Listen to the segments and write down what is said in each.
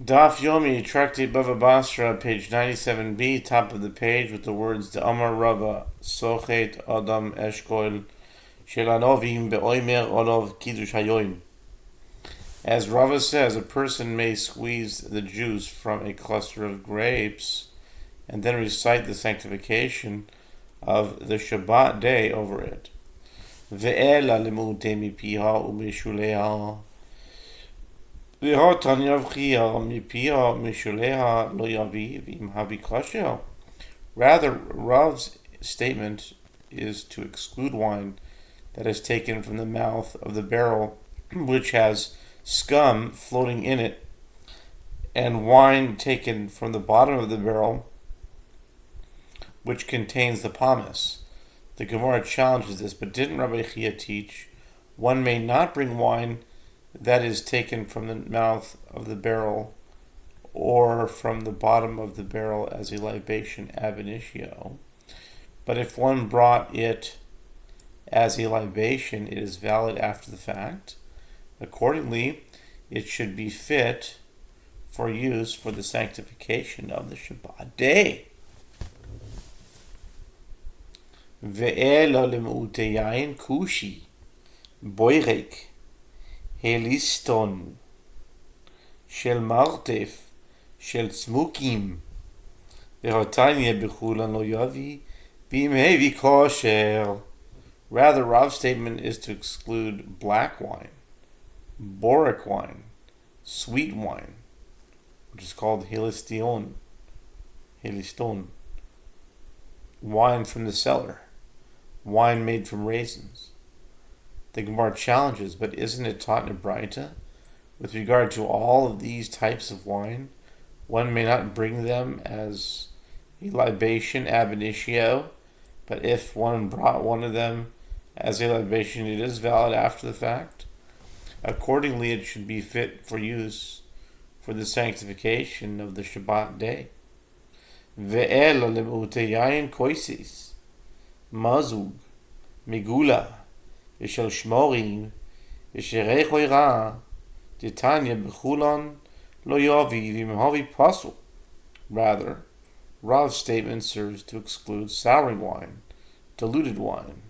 Daf Yomi, Tractate Bava Batra, page 97b, top of the page with the words the Amar Rava, Sochet Adam Eshkol, Shelanovim Be'oimer Olov Kiddush Hayoim. As Rava says, a person may squeeze the juice from a cluster of grapes and then recite the sanctification of the Shabbat day over it. Ve'ela lemute mipiha u'mishuleha. Rather, Rav's statement is to exclude wine that is taken from the mouth of the barrel, which has scum floating in it, and wine taken from the bottom of the barrel, which contains the pomace. The Gemara challenges this, but didn't Rabbi Chia teach one may not bring wine that is taken from the mouth of the barrel or from the bottom of the barrel as a libation ab initio? But if one brought it as a libation, it is valid after the fact. Accordingly, it should be fit for use for the sanctification of the Shabbat day. Ve'ela le'mu'ute yain kushi boirek Heliston Shel Martef Shel Tzmukim V'hotanya B'chulan Lo Yavi B'imhevi Kosher. Rather, Rav's statement is to exclude black wine, boric wine, sweet wine, which is called Heliston, wine from the cellar, wine made from raisins. The Gemara challenges, but isn't it taught in a Braita? With regard to all of these types of wine, one may not bring them as a libation ab initio, but if one brought one of them as a libation, it is valid after the fact. Accordingly, it should be fit for use for the sanctification of the Shabbat day. Ve'ela le'mu'ute yayin koisis, mazug, megula, V'shel shmorim, v'sherei choira, titanya b'chulon lo yavi v'imhavi pasul. Rather, Rav's statement serves to exclude souring wine, diluted wine,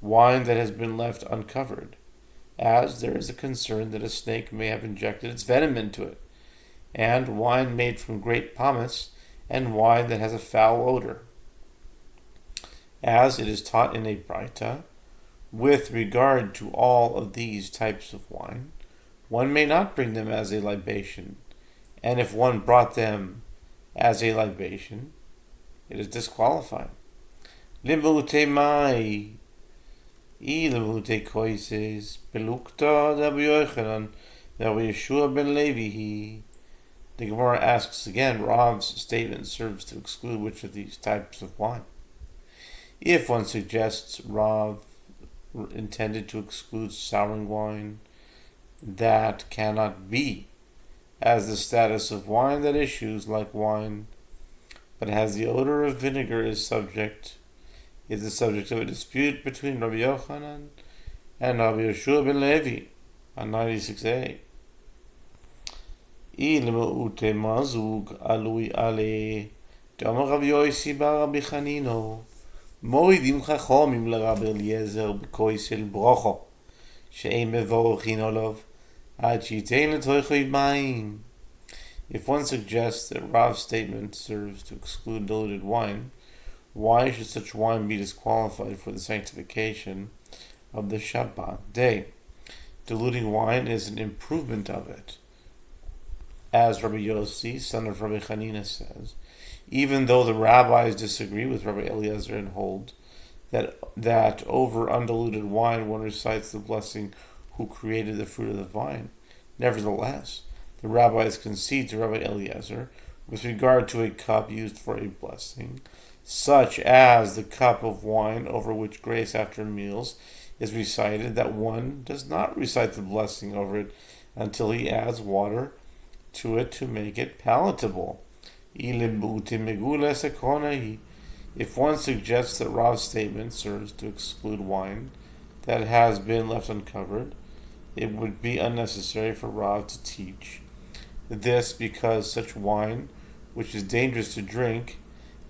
wine that has been left uncovered, as there is a concern that a snake may have injected its venom into it, and wine made from grape pomace, and wine that has a foul odor. As it is taught in a Braita, with regard to all of these types of wine, one may not bring them as a libation, and if one brought them as a libation, it is disqualified. Limute mai, limute koises, belukta Rabbi Yochanan, Rabbi Yehoshua ben Levi. The Gemara asks again, Rav's statement serves to exclude which of these types of wine. If one suggests Rav intended to exclude souring wine, that cannot be, as the status of wine that issues like wine, but has the odor of vinegar is the subject of a dispute between Rabbi Yochanan and Rabbi Yehoshua ben Levi on 96a. Ilmu'ute mazug alui ale, Damar Rabbi Yosi bar Rabbi Chanino, מורידים חכמים לרב אליעזר בכוי של ברוכו שאין מבורכים עליו עד שייתן לתוכו מים. If one suggests that Rav's statement serves to exclude diluted wine, why should such wine be disqualified for the sanctification of the Shabbat day? Diluting wine is an improvement of it. As Rabbi Yossi, son of Rabbi Chanina, says, even though the rabbis disagree with Rabbi Eliezer and hold that over undiluted wine one recites the blessing who created the fruit of the vine, nevertheless, the rabbis concede to Rabbi Eliezer with regard to a cup used for a blessing, such as the cup of wine over which grace after meals is recited, that one does not recite the blessing over it until he adds water to it to make it palatable. If one suggests that Rav's statement serves to exclude wine that has been left uncovered, it would be unnecessary for Rav to teach This because such wine, which is dangerous to drink,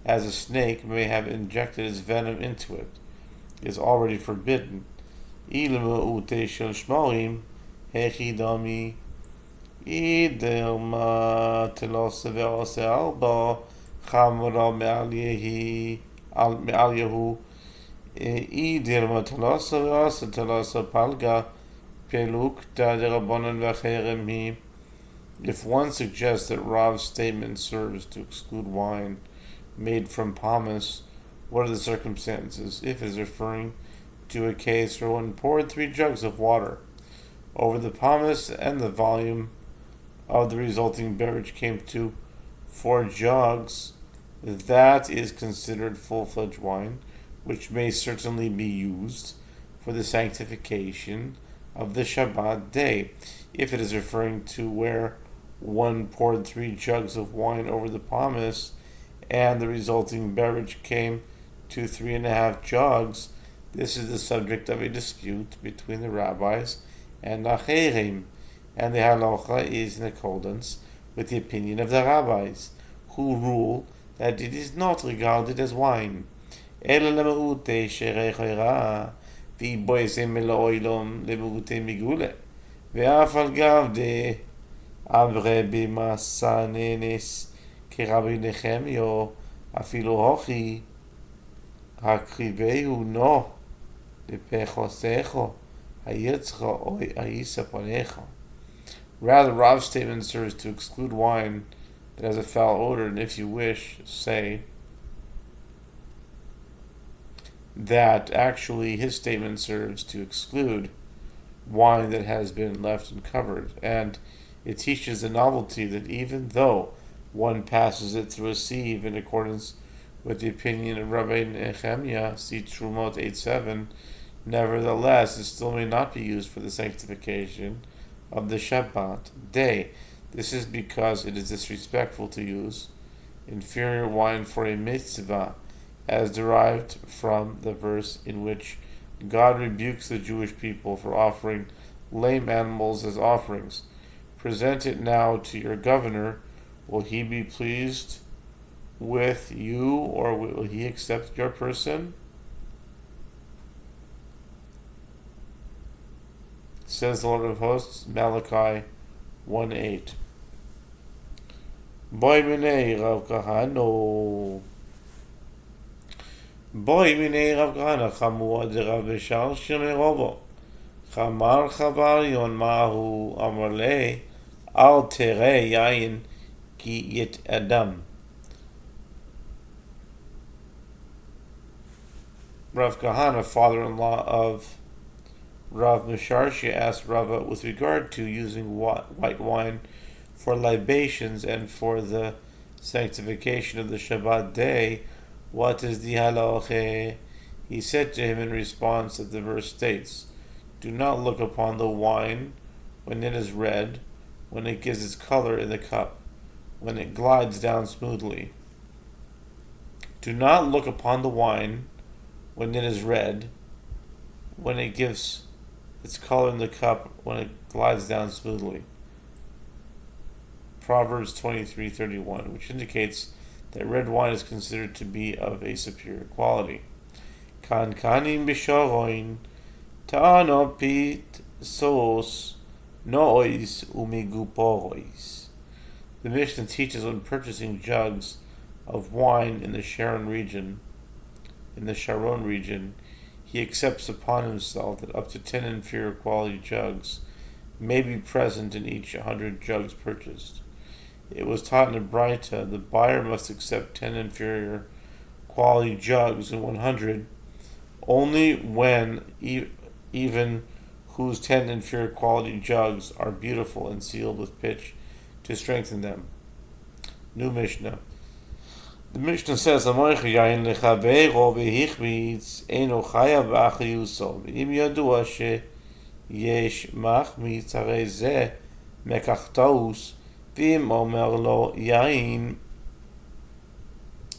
as a snake may have injected its venom into it, is already forbidden. Ilma shel shmorim hechidami idelma telos ve'ose alba chamra me'al yehu idelma telos ve'ose telos palga pelukta derabonon v'cherem hi. If one suggests that Rav's statement serves to exclude wine made from pomace, what are the circumstances? If it is referring to a case where one poured 3 jugs of water over the pomace and the volume of the resulting beverage came to 4 jugs, that is considered full-fledged wine, which may certainly be used for the sanctification of the Shabbat day. If it is referring to where one poured 3 jugs of wine over the pomace and the resulting beverage came to 3.5 jugs, this is the subject of a dispute between the rabbis and Acherim, and the halacha is in accordance with the opinion of the rabbis, who rule that it is not regarded as wine. אברה במסע ננס כרבי נחמיו אפילו הוכי הקריבהו נו לפחוסךו היצחו או היספונךו. Rather, Rav's statement serves to exclude wine that has a foul odor, and if you wish, say that actually his statement serves to exclude wine that has been left uncovered, and it teaches the novelty that even though one passes it through a sieve in accordance with the opinion of Rabbi Nehemiah, see Trumot 8:7, nevertheless it still may not be used for the sanctification of the Shabbat day. This is because it is disrespectful to use inferior wine for a mitzvah, as derived from the verse in which God rebukes the Jewish people for offering lame animals as offerings. Present it now to your governor. Will he be pleased with you, or will he accept your person? Says the Lord of Hosts, Malachi 1:8. Boy minei Rav Kahano. Boy minei Rav Kahana chamua de Rav Beshar shirmei rovo. Chamar chavar yon mahu amarle al terei yain ki yit adam. Rav Kahana, father-in-law of Rav Misharshia, asked Rava with regard to using white wine for libations and for the sanctification of the Shabbat day, what is the halacha? He said to him in response that the verse states, do not look upon the wine when it is red, when it gives its color in the cup, when it glides down smoothly. Do not look upon the wine when it is red, when it gives its color in the cup, when it glides down smoothly. Proverbs 23:31, which indicates that red wine is considered to be of a superior quality. Kan kanim b'shoroin ta'ano pit sos nois umiguporois. The Mishnah teaches when purchasing jugs of wine in the Sharon region, he accepts upon himself that up to 10 inferior quality jugs may be present in each 100 jugs purchased. It was taught in the Braita, the buyer must accept 10 inferior quality jugs in 100 only when even whose 10 inferior quality jugs are beautiful and sealed with pitch to strengthen them. New Mishnah. The Mishnah says, "Amoich yain lechaveiro vehichmitz eino chayav b'achiyuso v'im yadua sheyesh machmitz harei zeh mekachtaus v'im omer lo yain."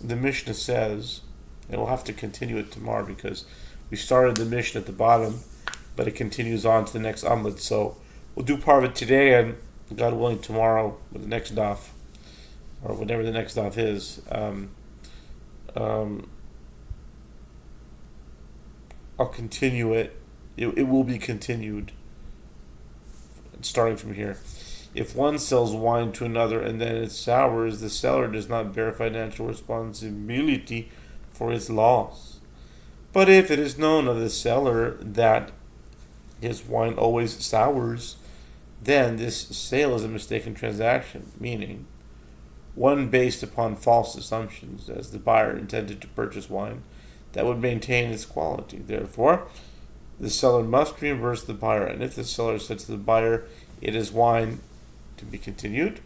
The Mishnah says, and we'll have to continue it tomorrow because we started the Mishnah at the bottom, but it continues on to the next Amud. So we'll do part of it today, and God willing, tomorrow with the next daf, or whatever the next daf is, I'll continue it. It will be continued, starting from here. If one sells wine to another and then it sours, the seller does not bear financial responsibility for his loss. But if it is known of the seller that his wine always sours, then this sale is a mistaken transaction, meaning one based upon false assumptions, as the buyer intended to purchase wine that would maintain its quality. Therefore, the seller must reimburse the buyer, and if the seller said to the buyer, "It is wine to be continued,"